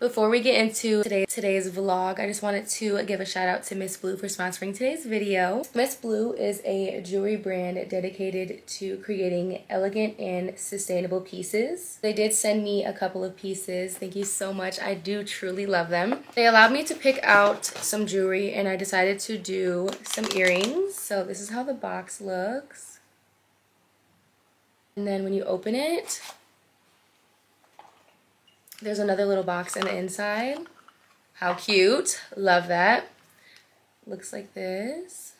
before we get into today's vlog, I just wanted to give a shout out to Msblue for sponsoring today's video. Msblue is a jewelry brand dedicated to creating elegant and sustainable pieces. They did send me a couple of pieces. Thank you so much. I do truly love them. They allowed me to pick out some jewelry and I decided to do some earrings. So this is how the box looks. And then when you open it, there's another little box on the inside. How cute. Love that. Looks like this.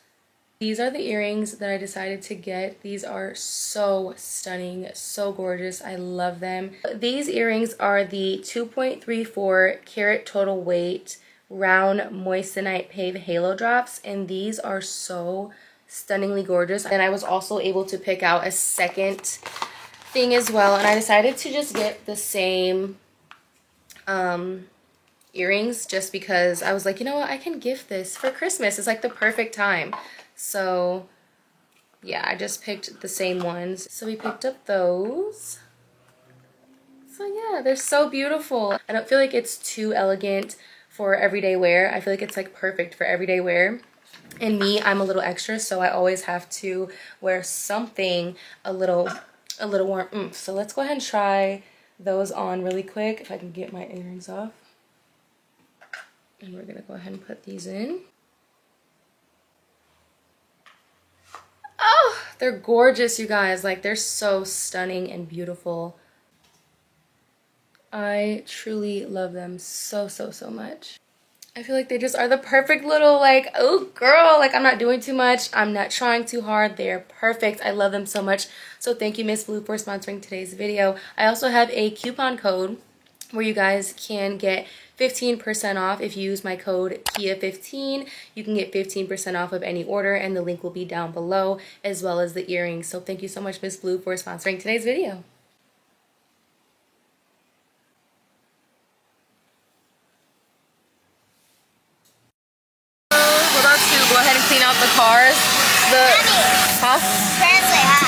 These are the earrings that I decided to get. These are so stunning, so gorgeous. I love them. These earrings are the 2.34 carat total weight round moissanite pave halo drops, and these are so stunningly gorgeous. And I was also able to pick out a second thing as well, and I decided to just get the same earrings just because I was like, you know what, I can gift this for Christmas. It's like the perfect time. So yeah, I just picked the same ones. So we picked up those. So yeah, they're so beautiful. I don't feel like it's too elegant for everyday wear. I feel like it's like perfect for everyday wear. And me, I'm a little extra, so I always have to wear something a little more oomph. So let's go ahead and try those on really quick if I can get my earrings off. And we're gonna go ahead and put these in. Oh, they're gorgeous, you guys. Like, they're so stunning and beautiful. I truly love them so much. I feel like they just are the perfect little, like, oh girl, like I'm not doing too much, I'm not trying too hard, they're perfect. I love them so much. So thank you, Msblue, for sponsoring today's video. I also have a coupon code where you guys can get 15% off. If you use my code KIA15, you can get 15% off of any order, and the link will be down below, as well as the earrings. So thank you so much, Msblue, for sponsoring today's video. We're about to go ahead and clean out the cars. Say hi.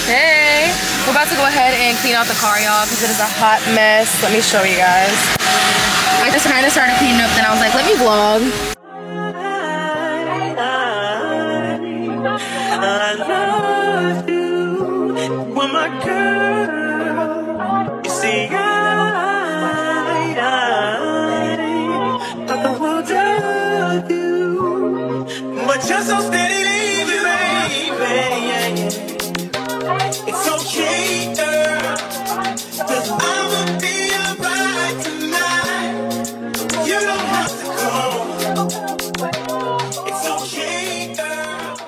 Hey, we're about to go ahead and clean out the car, y'all, because it is a hot mess. Let me show you guys. I just kind of started cleaning up, then I was like, let me vlog. I love you, when my girl, you see, I will love you, but you're so steady, baby. It's okay, girl, 'cause I'ma be alright tonight. You don't have to go. It's okay, girl.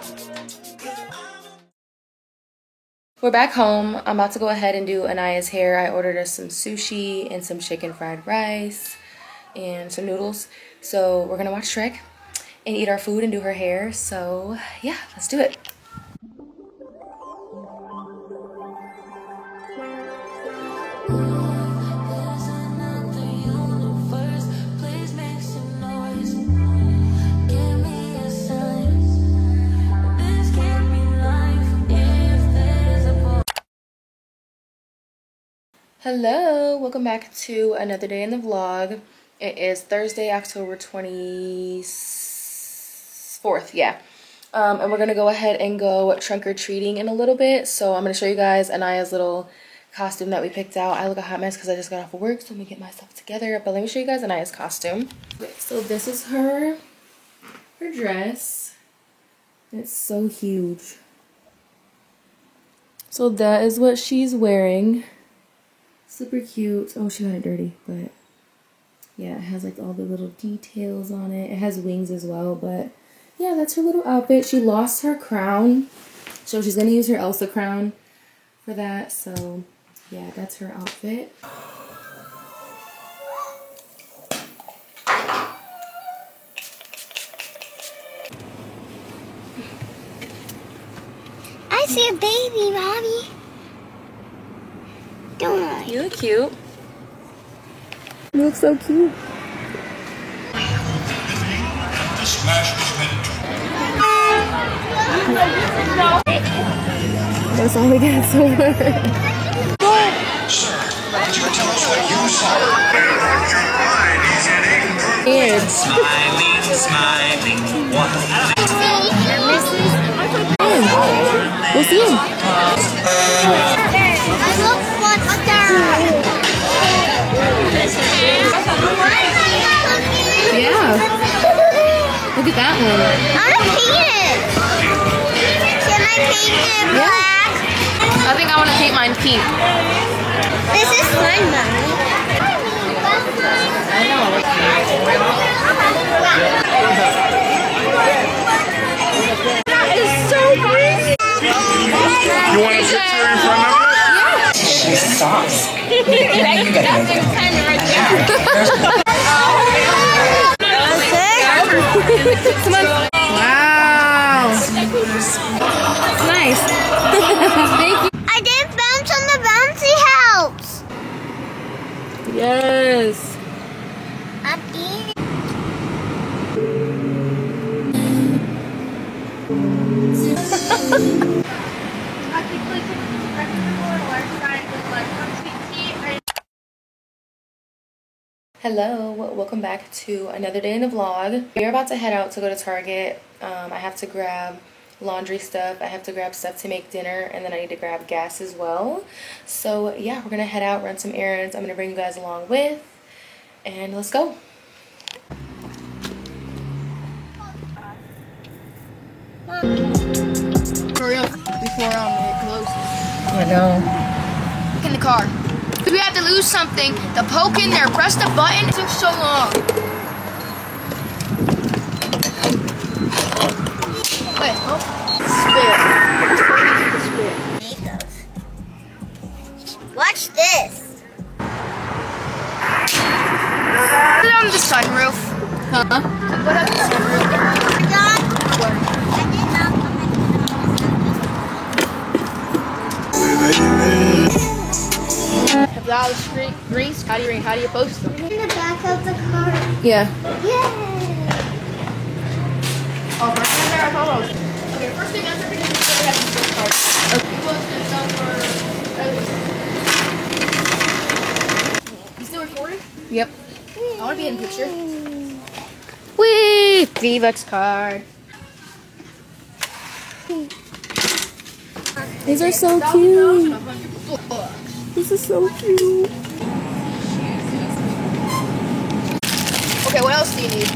We're back home. I'm about to go ahead and do Anaya's hair. I ordered us some sushi and some chicken fried rice and some noodles. So we're gonna watch Shrek and eat our food and do her hair. So yeah, let's do it. Hello, welcome back to another day in the vlog. It is Thursday, October 24th, yeah. And we're gonna go ahead and go trunk or treating in a little bit. So I'm gonna show you guys Anaya's little costume that we picked out. I look a hot mess because I just got off of work, so let me get my stuff together. But let me show you guys Anaya's costume. Okay, so this is her dress. It's so huge. So that is what she's wearing. Super cute. Oh, she got it dirty, but yeah, it has like all the little details on it. It has wings as well, but yeah, that's her little outfit. She lost her crown, so she's gonna use her Elsa crown for that. So yeah, that's her outfit. I see a baby, Mommy. Don't worry. You look cute. You look so cute. That's all we got so far. Sir, could you tell us Weird. Smiling, smiling. One. We'll see him. I look monster. Yeah. Look at that one. I want to paint it. Can I paint it black? I think I want to paint mine pink. This is fun, Mommy. I know. That is so crazy. You want a picture in front of it? She's sauce. Come on. Wow. Nice. Thank you. I did bounce on the bouncy house. Yes. I'm eating. Hello, welcome back to another day in the vlog. We're about to head out to go to Target. I have to grab laundry stuff, I have to grab stuff to make dinner, and then I need to grab gas as well. So yeah, we're gonna head out, run some errands. I'm gonna bring you guys along with, and let's go. Hurry up before it closes. I know. In the car. If we have to lose something, the poke in there, press the button. It took so long. Wait, oh. Spit. Watch this. Put it on the sunroof. Huh? Put it on the sunroof. If that was grease, how do you post them? In the back of the car. Yeah. Yay! Oh, first thing there, I thought I was. Okay, first thing I'm going to do is have some gift cards. Okay. You still recording? Yep. I want to be in the picture. Whee! V-Bucks card. These are so cute. This is so cute. Okay, what else do you need?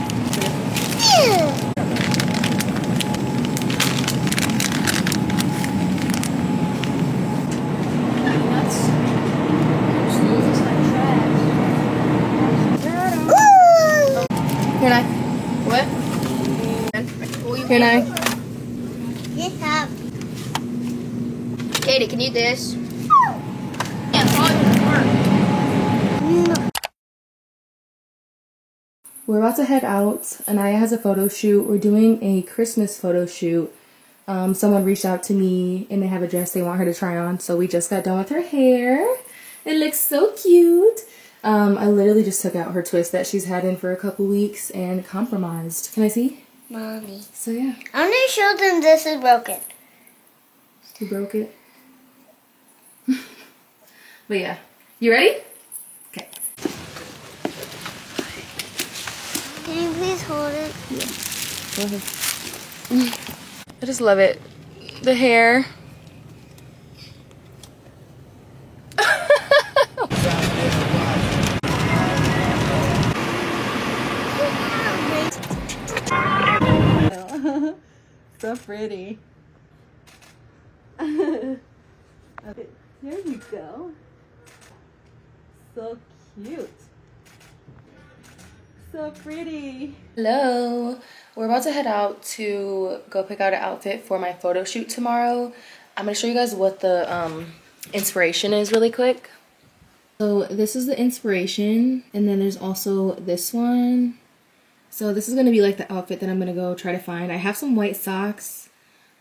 Here, I. What? Here, I. Yes, up. Katie, can you do this? We're about to head out. Anaya has a photo shoot. We're doing a Christmas photo shoot. Someone reached out to me and they have a dress they want her to try on. So we just got done with her hair. It looks so cute. I literally just took out her twist that she's had in for a couple weeks and compromised. Can I see? Mommy. So yeah. I'm going to show them this is broken. You broke it. But yeah. You ready? Okay. Can you please hold it? Yeah. Go ahead. I just love it. The hair. So pretty. Okay, here you go. So cute. So pretty. Hello. We're about to head out to go pick out an outfit for my photo shoot tomorrow. I'm going to show you guys what the inspiration is really quick. So this is the inspiration, and then there's also this one. So this is going to be like the outfit that I'm going to go try to find. I have some white socks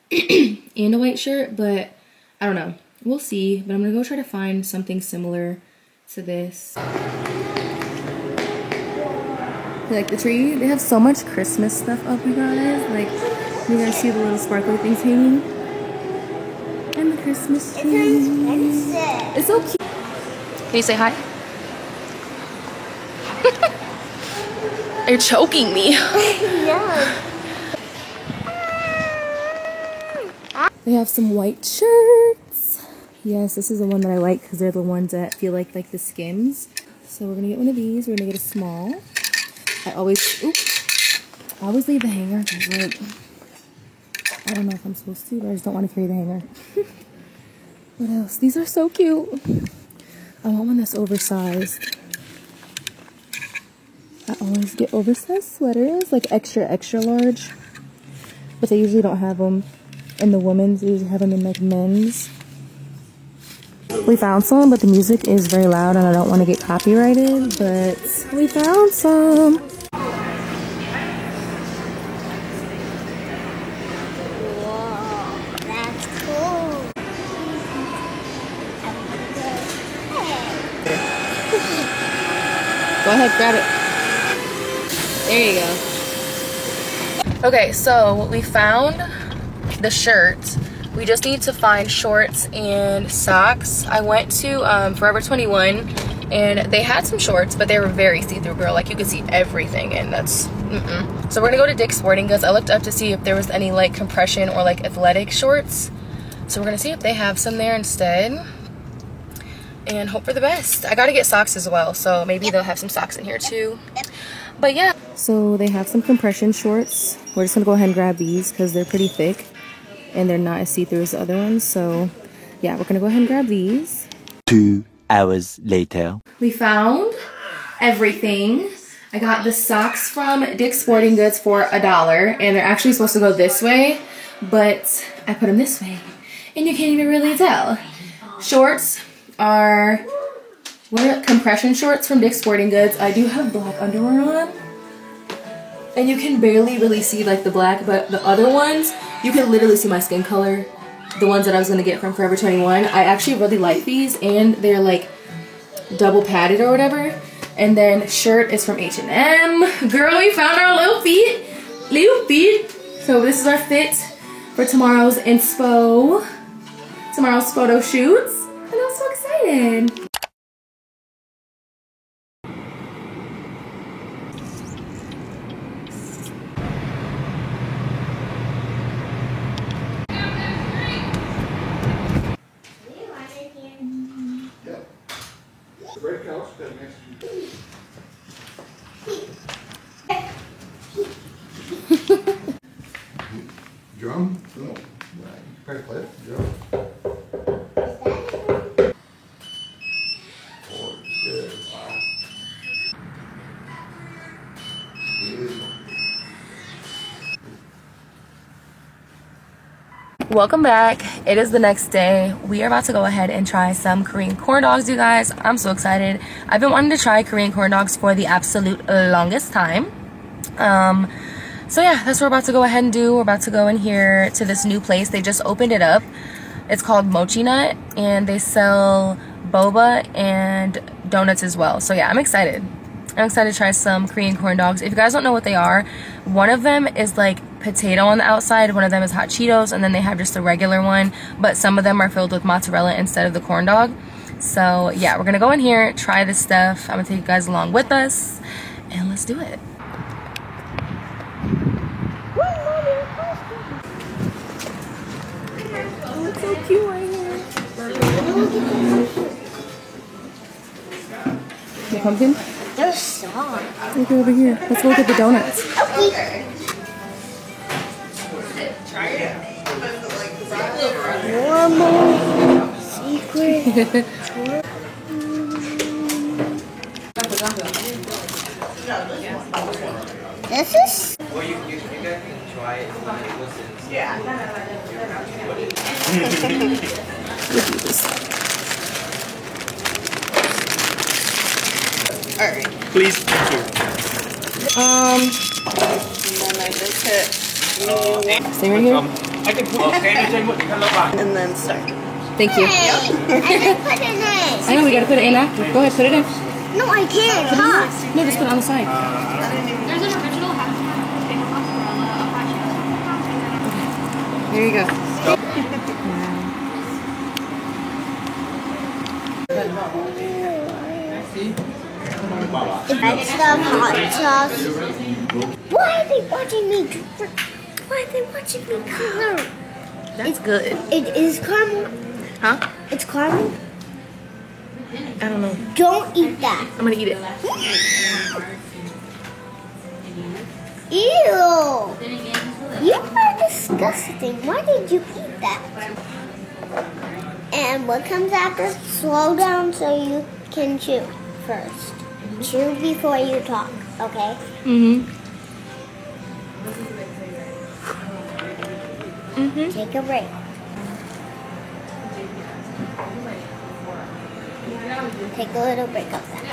and a white shirt, but I don't know. We'll see, but I'm going to go try to find something similar to this. Like the tree, they have so much Christmas stuff up, you guys. Like, you guys see the little sparkly things hanging? And the Christmas tree. It's expensive. It's so cute. Can you say hi? You're choking me. Yeah. They have some white shirts. Yes, this is the one that I like because they're the ones that feel like the Skims. So we're gonna get one of these. We're gonna get a small. I always leave the hanger because, like, I don't know if I'm supposed to, but I just don't want to carry the hanger. What else? These are so cute. I want one that's oversized. I always get oversized sweaters, like extra large. But they usually don't have them in the women's. They usually have them in like men's. We found some, but the music is very loud and I don't want to get copyrighted, but we found some. Go ahead, grab it. There you go. Okay, so we found the shirt. We just need to find shorts and socks. I went to Forever 21 and they had some shorts, but they were very see-through, girl. Like, you could see everything, and that's So we're gonna go to Dick's Sporting Goods. I looked up to see if there was any like compression or like athletic shorts. So we're gonna see if they have some there instead. And hope for the best. I gotta get socks as well, so maybe they'll have some socks in here too. But yeah. So they have some compression shorts. We're just gonna go ahead and grab these because they're pretty thick and they're not as see-through as the other ones. So yeah, we're gonna go ahead and grab these. 2 hours later. We found everything. I got the socks from Dick's Sporting Goods for $1, and they're actually supposed to go this way, but I put them this way, and you can't even really tell. Shorts are compression shorts from Dick's Sporting Goods. I do have black underwear on, and you can barely really see like the black, but the other ones, you can literally see my skin color. The ones that I was gonna get from Forever 21. I actually really like these, and they're like double padded or whatever. And then shirt is from H&M. Girl, we found our little feet. So this is our fit for tomorrow's inspo. Tomorrow's photo shoots. And I'm so excited. Drum? No. Right. Play it. Drum. Welcome back. It is the next day. We are about to go ahead and try some Korean corn dogs, you guys. I'm so excited. I've been wanting to try Korean corn dogs for the absolute longest time. So yeah, that's what we're about to go ahead and do. We're about to go in here to this new place. They just opened it up. It's called Mochi Nut, and they sell boba and donuts as well. So yeah, I'm excited. I'm excited to try some Korean corn dogs. If you guys don't know what they are, one of them is like potato on the outside, one of them is hot Cheetos, and then they have just a regular one, but some of them are filled with mozzarella instead of the corn dog. So yeah, we're gonna go in here, try this stuff. I'm gonna take you guys along with us, and let's do it. Oh, it's so cute right here. The pumpkin? They're soft. Look over here. Let's look at the donuts. Okay. One more secret. This is. Well, you guys can try it when it listens. Yeah. Alright. Please, thank you. And then I just hit Stay right here. I can put and then start. Thank you. I can put it in. I know we gotta put it in after. Go ahead, put it in. No, I can't. Huh? No, just put it on the side. There's an original mozzarella, Here you go. That's the hot sauce. Why are they watching me? Why are they watching me color? That's good. It is caramel. Huh? It's caramel. I don't know. Don't eat that. I'm gonna eat it. Ew. You are disgusting. Why did you eat that? And what comes after? Slow down so you can chew first. Chew before you talk, okay? Take a break. Take a little break of that.